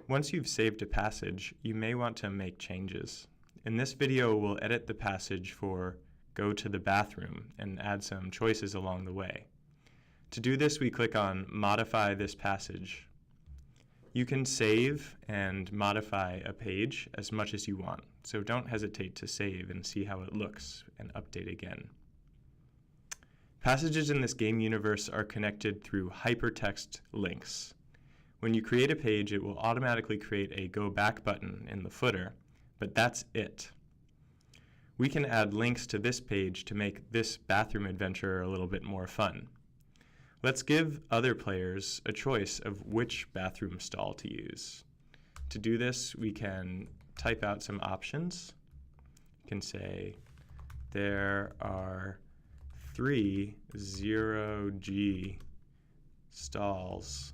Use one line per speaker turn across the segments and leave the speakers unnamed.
Once you've saved a passage, you may want to make changes. In this video, we'll edit the passage for "Go to the bathroom" and add some choices along the way. To do this, we click on Modify this passage. You can save and modify a page as much as you want, so don't hesitate to save and see how it looks and update again. Passages in this game universe are connected through hypertext links. When you create a page, it will automatically create a Go Back button in the footer, but that's it. We can add links to this page to make this bathroom adventure a little bit more fun. Let's give other players a choice of which bathroom stall to use. To do this, we can type out some options. You can say, there are 3 0G stalls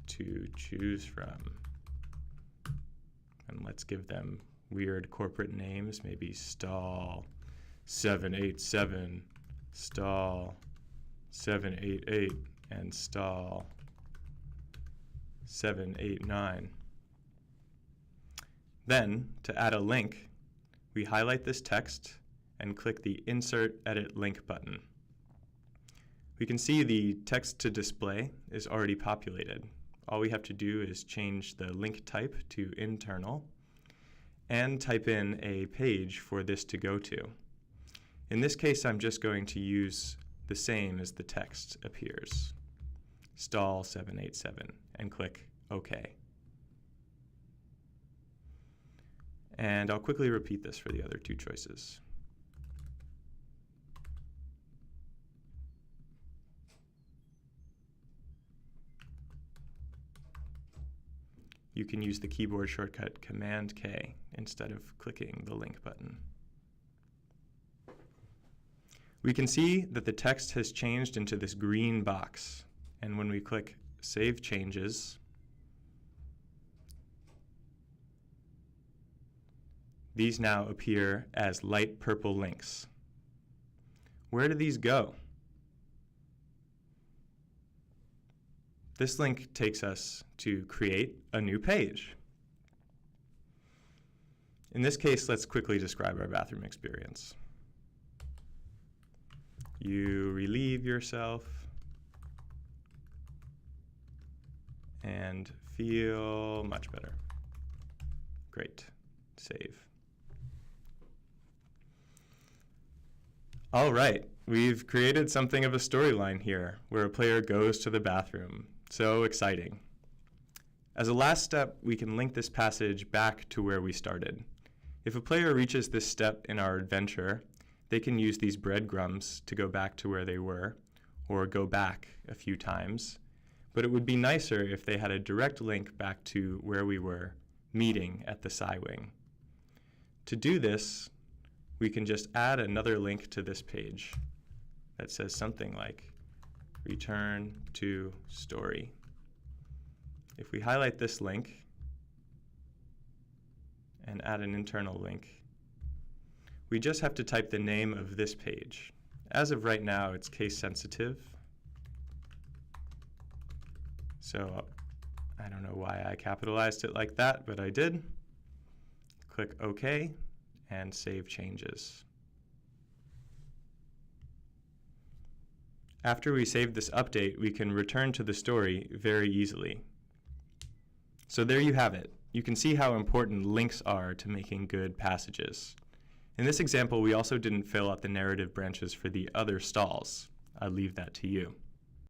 to choose from. And let's give them weird corporate names, maybe stall 787, stall 788, and stall 789. Then, to add a link, we highlight this text and click the Insert Edit Link button. We can see the text to display is already populated. All we have to do is change the link type to internal and type in a page for this to go to. In this case, I'm just going to use the same as the text appears, stall 787, and click OK. And I'll quickly repeat this for the other two choices. You can use the keyboard shortcut Command-K instead of clicking the link button. We can see that the text has changed into this green box, and when we click Save Changes, these now appear as light purple links. Where do these go? This link takes us to create a new page. In this case, let's quickly describe our bathroom experience. You relieve yourself and feel much better. Great. Save. All right, we've created something of a storyline here where a player goes to the bathroom. So exciting. As a last step, we can link this passage back to where we started. If a player reaches this step in our adventure, they can use these breadcrumbs to go back to where they were, or go back a few times. But it would be nicer if they had a direct link back to where we were meeting at the Wing. To do this, we can just add another link to this page that says something like Return to Story. If we highlight this link and add an internal link, we just have to type the name of this page. As of right now, it's case sensitive. So I don't know why I capitalized it like that, but I did. Click OK and save changes. After we save this update, we can return to the story very easily. So there you have it. You can see how important links are to making good passages. In this example, we also didn't fill out the narrative branches for the other stalls. I'll leave that to you.